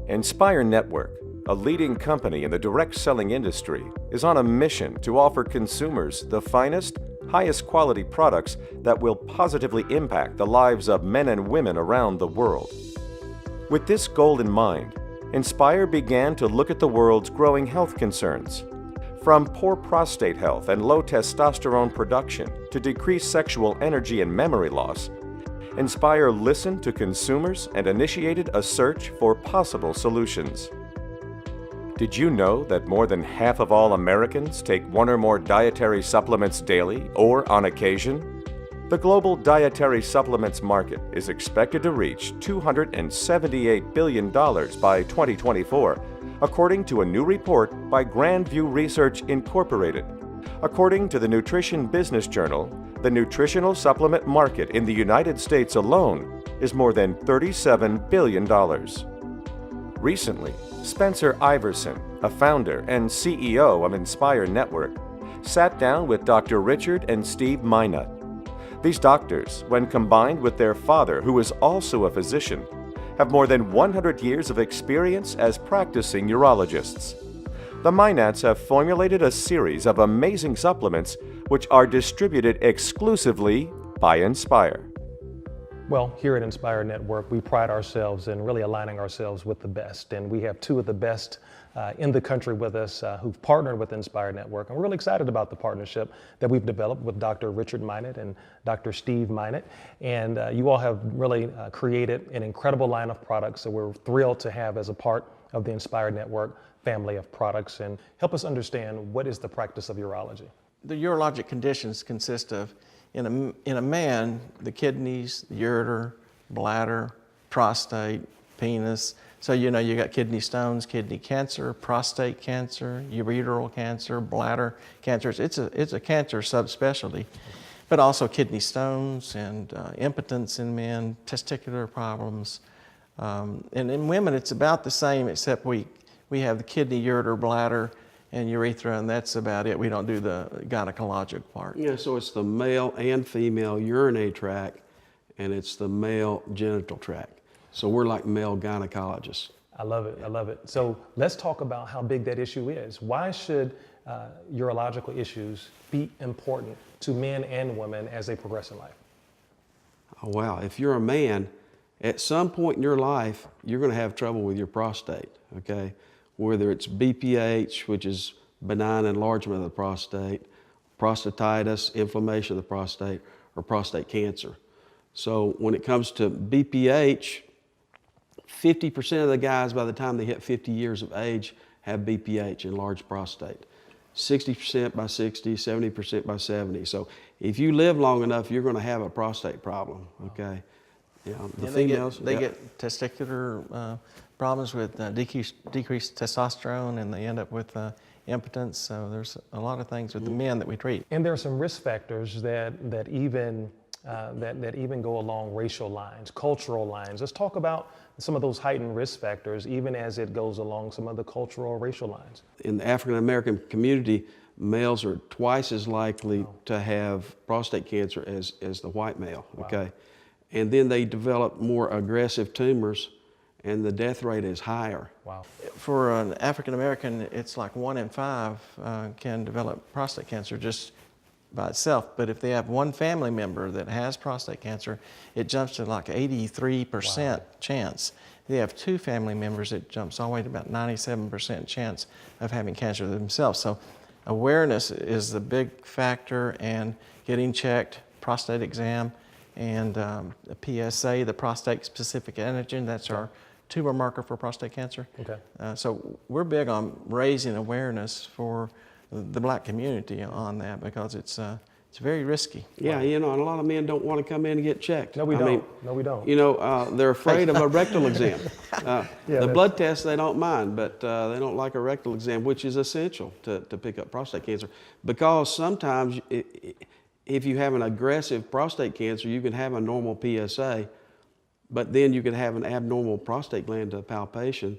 Nspire Network, a leading company in the direct selling industry, is on a mission to offer consumers the finest, highest quality products that will positively impact the lives of men and women around the world. With this goal in mind, Nspire began to look at the world's growing health concerns. From poor prostate health and low testosterone production to decreased sexual energy and memory loss, Nspire listened to consumers and initiated a search for possible solutions. Did you know that more than half of all Americans take one or more dietary supplements daily or on occasion? The global dietary supplements market is expected to reach $278 billion by 2024, according to a new report by Grandview Research Incorporated. According to the Nutrition Business Journal, the nutritional supplement market in the United States alone is more than $37 billion. Recently, Spencer Iverson, a founder and CEO of Nspire Network, sat down with Dr. Richard and Steve Minot. These doctors, when combined with their father, who is also a physician, have more than 100 years of experience as practicing urologists. The Minots have formulated a series of amazing supplements which are distributed exclusively by Nspire. Well, here at Nspire Network, we pride ourselves in really aligning ourselves with the best. And we have two of the best in the country with us who've partnered with Nspire Network. And we're really excited about the partnership that we've developed with Dr. Richard Minot and Dr. Steve Minot. And you all have really created an incredible line of products that we're thrilled to have as a part of the Nspire Network family of products. And help us understand, what is the practice of urology? The urologic conditions consist of, in a man, the kidneys, the ureter, bladder, prostate, penis. So you got kidney stones, kidney cancer, prostate cancer, ureteral cancer, bladder cancers. It's a cancer subspecialty, but also kidney stones and impotence in men, testicular problems. And in women, it's about the same, except we have the kidney, ureter, bladder, and urethra, and that's about it. We don't do the gynecologic part. Yeah, so it's the male and female urinary tract, and it's the male genital tract. So we're like male gynecologists. I love it, I love it. So let's talk about how big that issue is. Why should urological issues be important to men and women as they progress in life? Oh, wow, if you're a man, at some point in your life, you're gonna have trouble with your prostate, okay? Whether it's BPH, which is benign enlargement of the prostate, prostatitis, inflammation of the prostate, or prostate cancer. So when it comes to BPH, 50% of the guys by the time they hit 50 years of age have BPH, enlarged prostate. 60% by 60, 70% by 70. So if you live long enough, you're gonna have a prostate problem, okay? Yeah, the females, they get testicular problems with decreased testosterone, and they end up with impotence. So there's a lot of things with the men that we treat. And there are some risk factors that even go along racial lines, cultural lines. Let's talk about some of those heightened risk factors, even as it goes along some of the cultural or racial lines. In the African American community, males are twice as likely to have prostate cancer as the white male, okay? And then they develop more aggressive tumors, and the death rate is higher. Wow. For an African American, it's like 1 in 5 can develop prostate cancer just by itself. But if they have one family member that has prostate cancer, it jumps to like 83% chance. If they have 2 family members, it jumps all the way to about 97% chance of having cancer themselves. So awareness is the big factor, and getting checked, prostate exam, and the PSA, the prostate-specific antigen, that's our tumor marker for prostate cancer. Okay. So we're big on raising awareness for the black community on that, because it's very risky. Yeah, and a lot of men don't want to come in and get checked. No, we don't. No, we don't. They're afraid of a rectal exam. The blood test they don't mind, but they don't like a rectal exam, which is essential to pick up prostate cancer, because sometimes if you have an aggressive prostate cancer, you can have a normal PSA, but then you could have an abnormal prostate gland palpation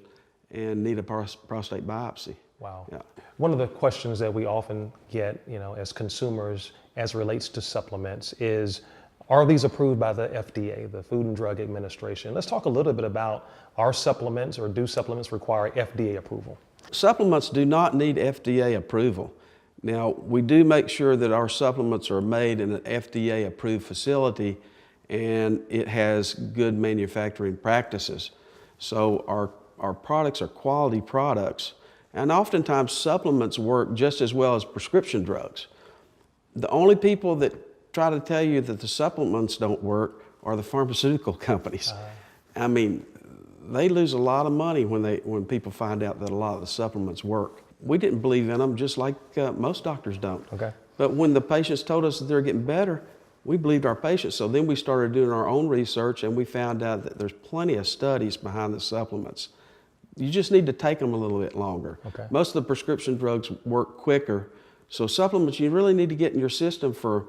and need a prostate biopsy. Wow. Yeah. One of the questions that we often get, as consumers, as it relates to supplements, is Are these approved by the FDA, the Food and Drug Administration? Let's talk a little bit about our supplements, or do supplements require FDA approval? Supplements do not need FDA approval. Now, we do make sure that our supplements are made in an FDA-approved facility and it has good manufacturing practices. So our products are quality products, and oftentimes supplements work just as well as prescription drugs. The only people that try to tell you that the supplements don't work are the pharmaceutical companies. I mean, they lose a lot of money when people find out that a lot of the supplements work. We didn't believe in them, just like most doctors don't. Okay. But when the patients told us that they're getting better, we believed our patients. So then we started doing our own research, and we found out that there's plenty of studies behind the supplements. You just need to take them a little bit longer. Okay. Most of the prescription drugs work quicker. So supplements, you really need to get in your system for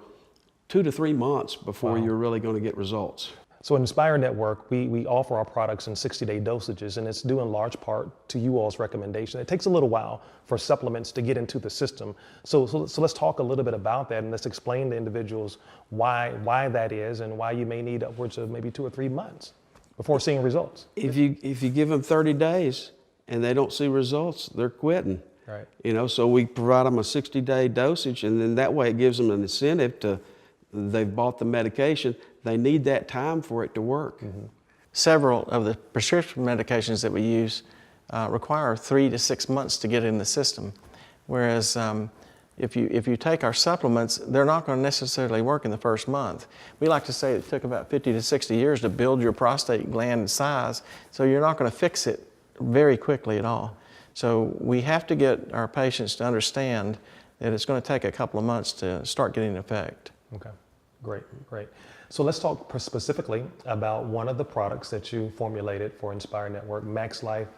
2 to 3 months before you're really going to get results. So at Nspire Network, we offer our products in 60-day dosages, and it's due in large part to you all's recommendation. It takes a little while for supplements to get into the system. So let's talk a little bit about that, and let's explain to individuals why that is, and why you may need upwards of maybe 2 or 3 months before seeing results. If you give them 30 days and they don't see results, they're quitting. Right. You know, so we provide them a 60-day dosage, and then that way it gives them an incentive to, they've bought the medication, they need that time for it to work. Mm-hmm. Several of the prescription medications that we use require 3 to 6 months to get in the system, whereas if you take our supplements, they're not going to necessarily work in the first month. We like to say it took about 50 to 60 years to build your prostate gland size, so you're not going to fix it very quickly at all. So we have to get our patients to understand that it's going to take a couple of months to start getting effect. Okay, great. So let's talk specifically about one of the products that you formulated for Nspire Network, Max Life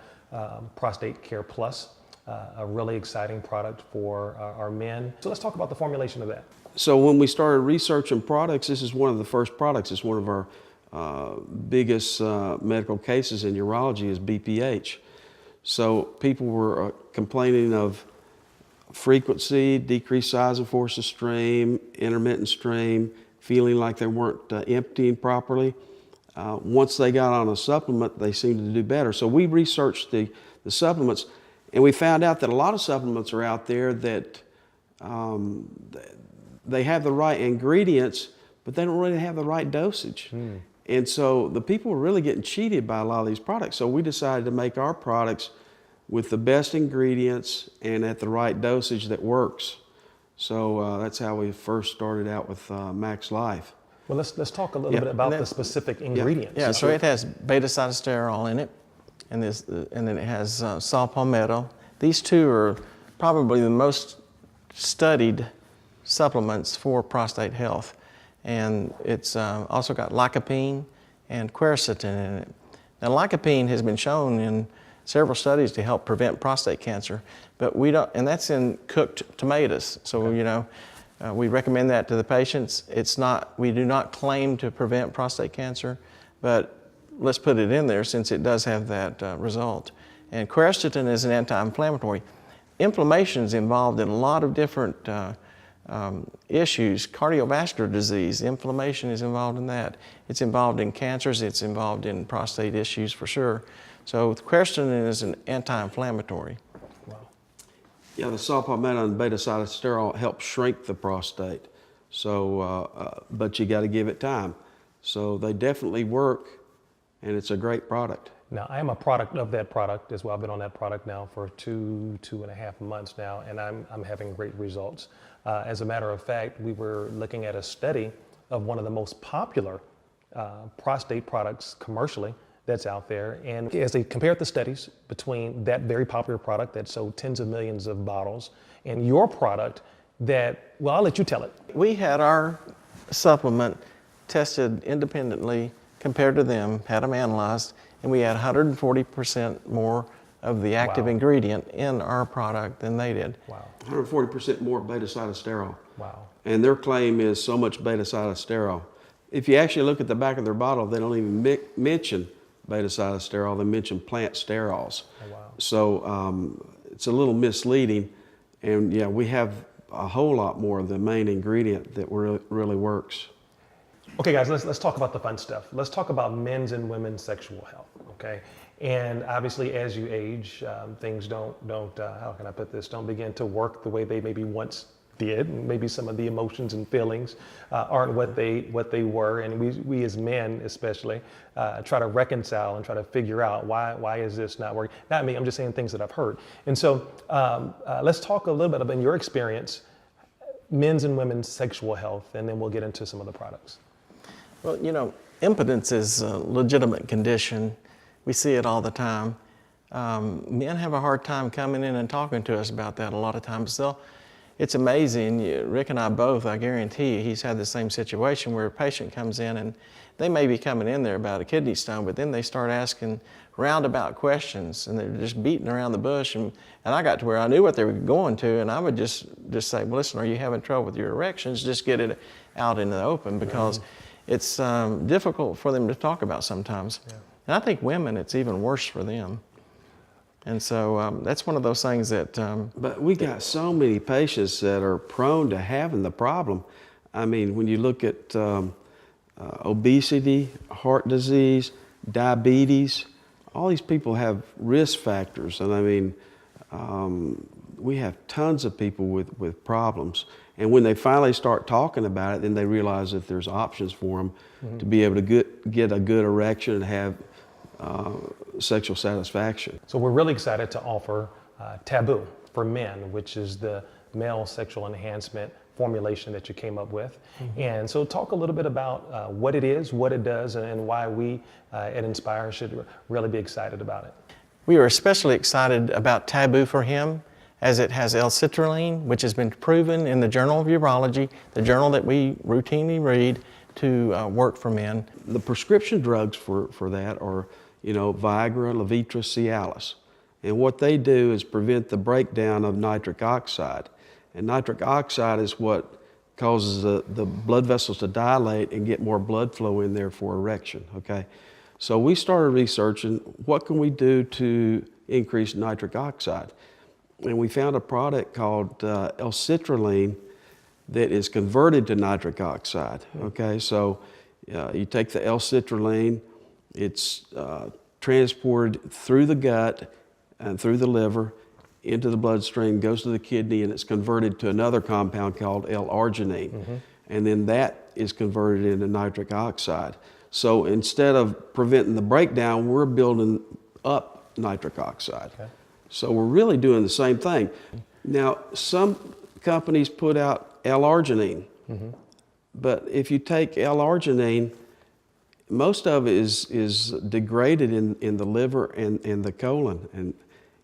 Prostate Care Plus, a really exciting product for our men. So let's talk about the formulation of that. So when we started researching products, this is one of the first products. It's one of our biggest medical cases in urology is BPH. So people were complaining of frequency, decreased size and force of stream, intermittent stream, feeling like they weren't emptying properly. Once they got on a supplement, they seemed to do better. So we researched the supplements, and we found out that a lot of supplements are out there that they have the right ingredients, but they don't really have the right dosage. And so the people were really getting cheated by a lot of these products. So we decided to make our products with the best ingredients and at the right dosage that works. So that's how we first started out with Max Life. Well, let's talk a little bit about the specific ingredients. Yeah, so it has beta-cytosterol in it, and then it has saw palmetto. These two are probably the most studied supplements for prostate health. And it's also got lycopene and quercetin in it. Now, lycopene has been shown in several studies to help prevent prostate cancer, but we don't, and that's in cooked tomatoes. So, you know, we recommend that to the patients. It's not, we do not claim to prevent prostate cancer, but let's put it in there since it does have that result. And quercetin is an anti-inflammatory. Inflammation is involved in a lot of different issues. Cardiovascular disease, inflammation is involved in that. It's involved in cancers, it's involved in prostate issues for sure. So quercetin is an anti-inflammatory. Wow. Yeah, the saw palmetto and beta-cytosterol help shrink the prostate. So, but you got to give it time. So they definitely work, and it's a great product. Now, I am a product of that product as well. I've been on that product now for 2.5 months now, and I'm having great results. As a matter of fact, we were looking at a study of one of the most popular prostate products commercially that's out there. And as they compared the studies between that very popular product that sold tens of millions of bottles and your product that, well, I'll let you tell it. We had our supplement tested independently compared to them, had them analyzed, and we had 140% more of the active ingredient in our product than they did. Wow. 140% more beta-cytosterol. Wow. And their claim is so much beta-cytosterol. If you actually look at the back of their bottle, they don't even mention beta-cytosterol, they mention plant sterols. Oh, wow. So it's a little misleading. And yeah, we have a whole lot more of the main ingredient that really works. Okay, guys, let's talk about the fun stuff. Let's talk about men's and women's sexual health. Okay, and obviously, as you age, things don't how can I put this? Don't begin to work the way they maybe once did. Maybe some of the emotions and feelings aren't what they were, and we as men especially try to reconcile and try to figure out why is this not working. Not me. I'm just saying things that I've heard. And so let's talk a little bit about your experience, men's and women's sexual health, and then we'll get into some of the products. Well, impotence is a legitimate condition. We see it all the time. Men have a hard time coming in and talking to us about that a lot of times. It's amazing. Rick and I both, I guarantee you, he's had the same situation where a patient comes in and they may be coming in there about a kidney stone, but then they start asking roundabout questions and they're just beating around the bush. And I got to where I knew what they were going to, and I would just say, well, listen, are you having trouble with your erections? Just get it out in the open, because it's difficult for them to talk about sometimes. Yeah. And I think women, it's even worse for them. And so that's one of those things that... But we got so many patients that are prone to having the problem. I mean, when you look at obesity, heart disease, diabetes, all these people have risk factors. And I mean, we have tons of people with problems. And when they finally start talking about it, then they realize that there's options for them to be able to get a good erection and have sexual satisfaction. So we're really excited to offer Taboo for Men, which is the male sexual enhancement formulation that you came up with. And so talk a little bit about what it is, what it does, and why we at Nspire should really be excited about it. We are especially excited about Taboo for Him, as it has L-citrulline, which has been proven in the Journal of Urology, the journal that we routinely read, to work for men. The prescription drugs for that are, Viagra, Levitra, Cialis. And what they do is prevent the breakdown of nitric oxide. And nitric oxide is what causes the blood vessels to dilate and get more blood flow in there for erection, okay? So we started researching what can we do to increase nitric oxide. And we found a product called L-citrulline that is converted to nitric oxide, okay? So you take the L-citrulline, it's transported through the gut and through the liver into the bloodstream, goes to the kidney, and it's converted to another compound called L-arginine. And then that is converted into nitric oxide. So instead of preventing the breakdown, we're building up nitric oxide. Okay. So we're really doing the same thing. Now, some companies put out L-arginine, but if you take L-arginine, most of it is degraded in the liver and the colon, and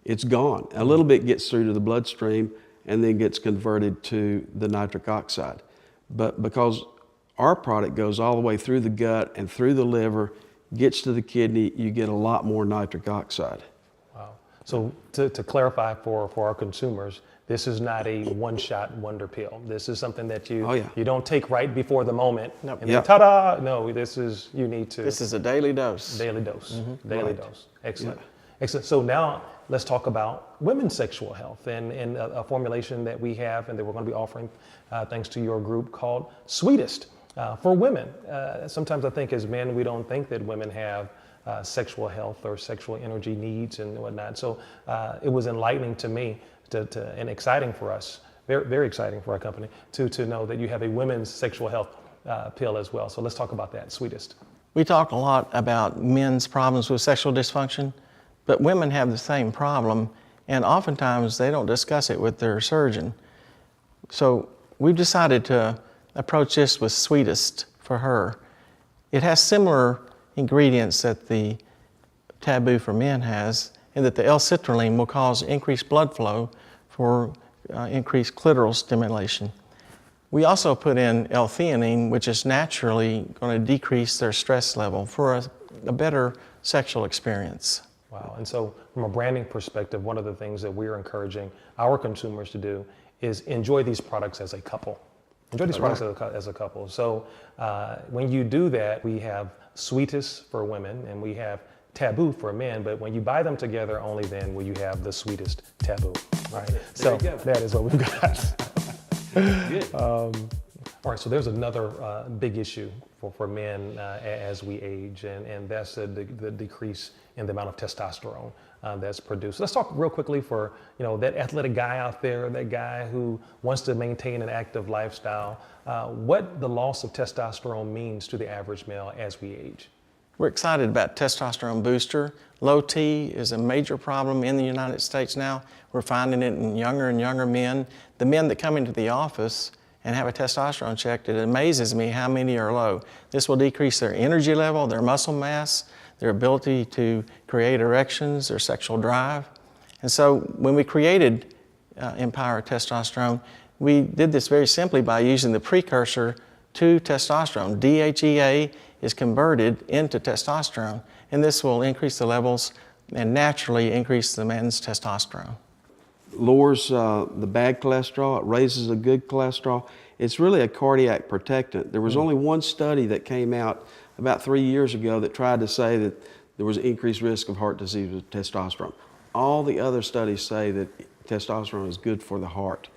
it's gone. A little bit gets through to the bloodstream and then gets converted to the nitric oxide. But because our product goes all the way through the gut and through the liver, gets to the kidney, you get a lot more nitric oxide. Wow. So to clarify for our consumers, this is not a one-shot wonder pill. This is something that you don't take right before the moment. Nope. And then ta-da! No, this is, you need to. This is a daily dose. Daily dose. Daily dose. Excellent. Excellent. So now let's talk about women's sexual health and a formulation that we have and that we're going to be offering thanks to your group called Sweetest for women. Sometimes I think as men, we don't think that women have sexual health or sexual energy needs and whatnot. So it was enlightening to me and exciting for us, very, very exciting for our company to know that you have a women's sexual health pill as well. So let's talk about that, Sweetest. We talk a lot about men's problems with sexual dysfunction, but women have the same problem, and oftentimes they don't discuss it with their surgeon. So we've decided to approach this with Sweetest for her. It has similar ingredients that the Taboo for Men has, and that the L-citrulline will cause increased blood flow for increased clitoral stimulation. We also put in L-theanine, which is naturally going to decrease their stress level for a better sexual experience. Wow. And so from a branding perspective, one of the things that we're encouraging our consumers to do is enjoy these products as a couple. Enjoy these products as a couple. So when you do that, we have Sweetest for women and we have Taboo for men, but when you buy them together, only then will you have the Sweetest Taboo. Right? So that is what we've got. All right, so there's another big issue for men as we age, and that's the decrease in the amount of testosterone that's produced. Let's talk real quickly for that athletic guy out there, that guy who wants to maintain an active lifestyle, what the loss of testosterone means to the average male as we age. We're excited about testosterone booster. Low T is a major problem in the United States now. We're finding it in younger and younger men. The men that come into the office and have a testosterone check, it amazes me how many are low. This will decrease their energy level, their muscle mass, their ability to create erections, their sexual drive. And so when we created Empower Testosterone, we did this very simply by using the precursor to testosterone. DHEA is converted into testosterone, and this will increase the levels and naturally increase the man's testosterone. Lowers the bad cholesterol, it raises the good cholesterol. It's really a cardiac protectant. There was only one study that came out about 3 years ago that tried to say that there was an increased risk of heart disease with testosterone. All the other studies say that testosterone is good for the heart.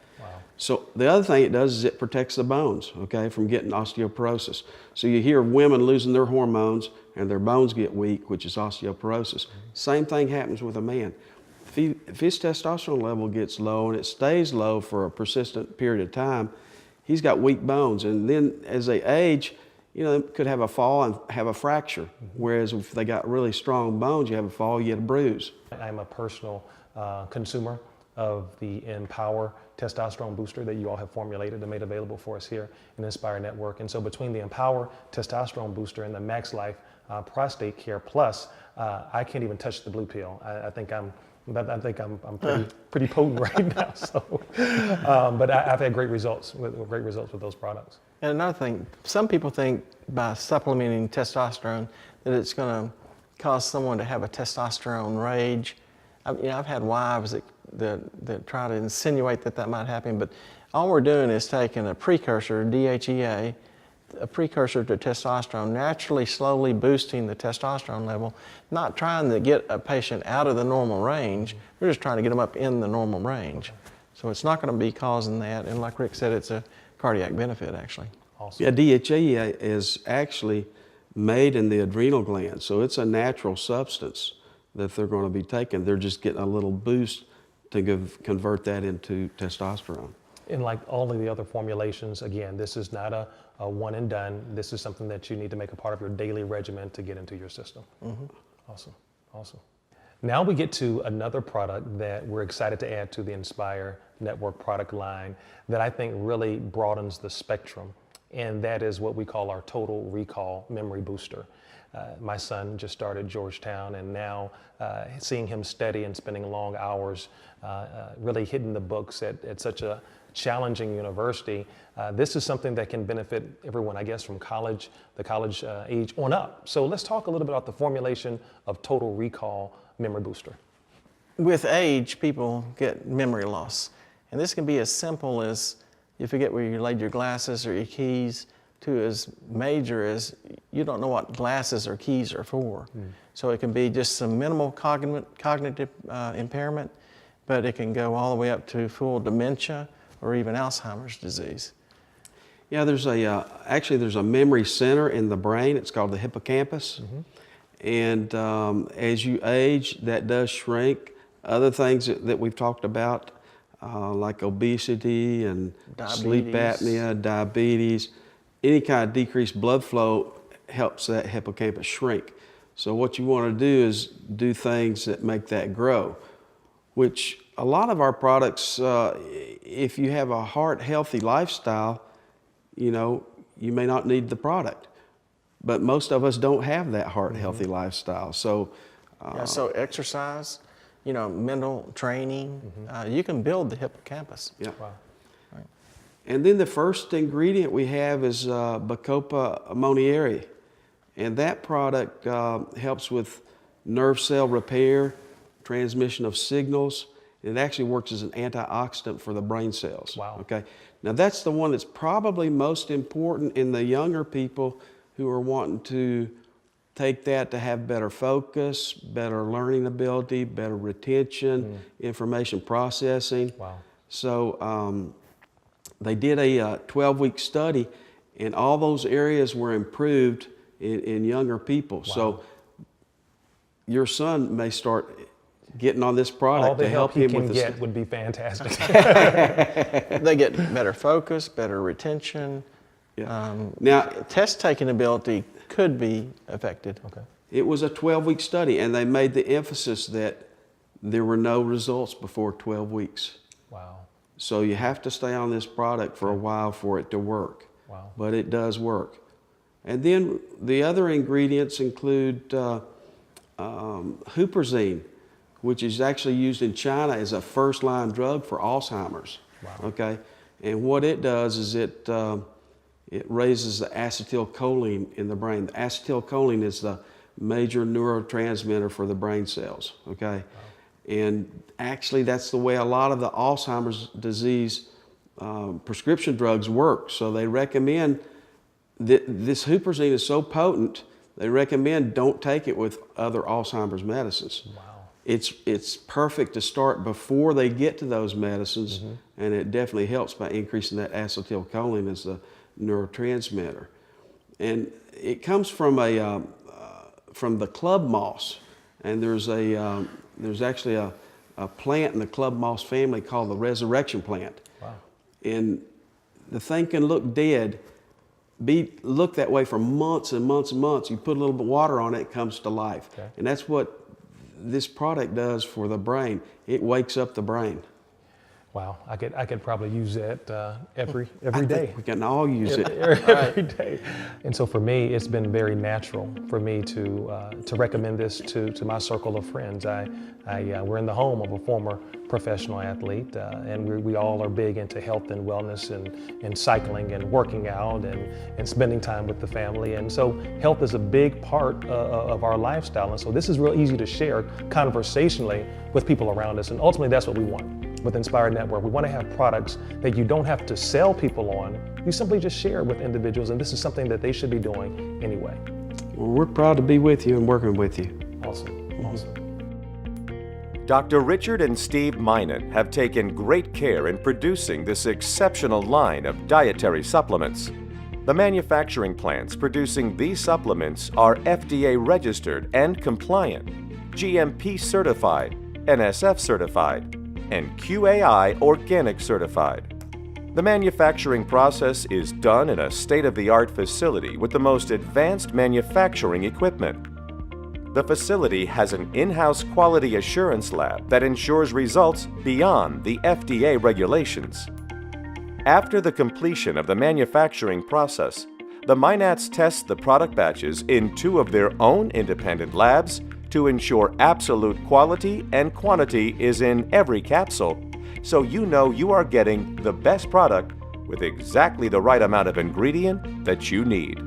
So the other thing it does is it protects the bones, okay, from getting osteoporosis. So you hear women losing their hormones and their bones get weak, which is osteoporosis. Same thing happens with a man. If his testosterone level gets low and it stays low for a persistent period of time, he's got weak bones. And then as they age, they could have a fall and have a fracture. Whereas if they got really strong bones, you have a fall, you get a bruise. I'm a personal consumer of the Empower Testosterone Booster that you all have formulated and made available for us here in the Nspire Network. And so between the Empower Testosterone Booster and the Max Life Prostate Care Plus, I can't even touch the blue pill. I think I'm pretty potent right now. So, but I've had great results with those products. And another thing, some people think by supplementing testosterone that it's going to cause someone to have a testosterone rage. I've had wives that try to insinuate that might happen, but all we're doing is taking a precursor, DHEA, a precursor to testosterone, naturally slowly boosting the testosterone level, not trying to get a patient out of the normal range. We're just trying to get them up in the normal range. So it's not going to be causing that, and like Rick said, it's a cardiac benefit actually. Awesome. Yeah, DHEA is actually made in the adrenal gland, so it's a natural substance that they're going to be taking. They're just getting a little boost to convert that into testosterone. And like all of the other formulations, again, this is not a one and done. This is something that you need to make a part of your daily regimen to get into your system. Awesome, awesome. Now we get to another product that we're excited to add to the Nspire Network product line that I think really broadens the spectrum, and that is what we call our Total Recall Memory Booster. My son just started Georgetown, and now seeing him study and spending long hours really hitting the books at such a challenging university, this is something that can benefit everyone, I guess, from the college age on up. So let's talk a little bit about the formulation of Total Recall Memory Booster. With age, people get memory loss. And this can be as simple as you forget where you laid your glasses or your keys, to as major as you don't know what glasses or keys are for. So it can be just some minimal cognitive impairment, but it can go all the way up to full dementia or even Alzheimer's disease. Yeah, there's a memory center in the brain. It's called the hippocampus. And as you age, that does shrink. Other things that we've talked about, like obesity and sleep apnea, diabetes, any kind of decreased blood flow helps that hippocampus shrink. So what you want to do is do things that make that grow, which a lot of our products, if you have a heart-healthy lifestyle, you may not need the product. But most of us don't have that heart-healthy lifestyle. So, so exercise, mental training, you can build the hippocampus. Yeah. Wow. And then the first ingredient we have is Bacopa ammoniari. And that product helps with nerve cell repair, transmission of signals. It actually works as an antioxidant for the brain cells. Wow. Okay. Now that's the one that's probably most important in the younger people who are wanting to take that to have better focus, better learning ability, better retention, information processing. Wow. So they did a 12-week study, and all those areas were improved in younger people. Wow. So your son may start getting on this product All the to help help he him can with get would be fantastic. They get better focus, better retention. Yeah. Now, Test taking ability could be affected. Okay. it was a 12-week study, and they made the emphasis that there were no results before 12 weeks. Wow. So you have to stay on this product for a while for it to work. Wow. But it does work. And then the other ingredients include huperzine, which is actually used in China as a first-line drug for Alzheimer's. Wow. Okay, and what it does is it raises the acetylcholine in the brain. The acetylcholine is the major neurotransmitter for the brain cells. Okay, wow. And actually that's the way a lot of the Alzheimer's disease prescription drugs work. So they recommend that this huperzine is so potent, they recommend don't take it with other Alzheimer's medicines. Wow. It's perfect to start before they get to those medicines, and it definitely helps by increasing that acetylcholine as the neurotransmitter. And it comes from the club moss, and there's actually a plant in the club moss family called the resurrection plant. Wow. And the thing can look dead, look that way for months and months and months. You put a little bit of water on it, it comes to life. Okay. And that's what this product does for the brain. It wakes up the brain. Wow, I could probably use that every I day. think we can all use it. Every day. And so for me, it's been very natural for me to recommend this to my circle of friends. We're in the home of a former professional athlete, and we all are big into health and wellness and cycling and working out and spending time with the family. And so health is a big part of our lifestyle. And so this is real easy to share conversationally with people around us. And ultimately, that's what we want. With Nspire Network, we want to have products that you don't have to sell people on. You simply just share with individuals, and this is something that they should be doing anyway. Well, we're proud to be with you and working with you. Awesome, awesome. Dr. Richard and Steve Minot have taken great care in producing this exceptional line of dietary supplements. The manufacturing plants producing these supplements are FDA registered and compliant, GMP certified, NSF certified, and QAI Organic certified. The manufacturing process is done in a state-of-the-art facility with the most advanced manufacturing equipment. The facility has an in-house quality assurance lab that ensures results beyond the FDA regulations. After the completion of the manufacturing process, the Minots test the product batches in 2 of their own independent labs to ensure absolute quality and quantity is in every capsule, so you know you are getting the best product with exactly the right amount of ingredient that you need.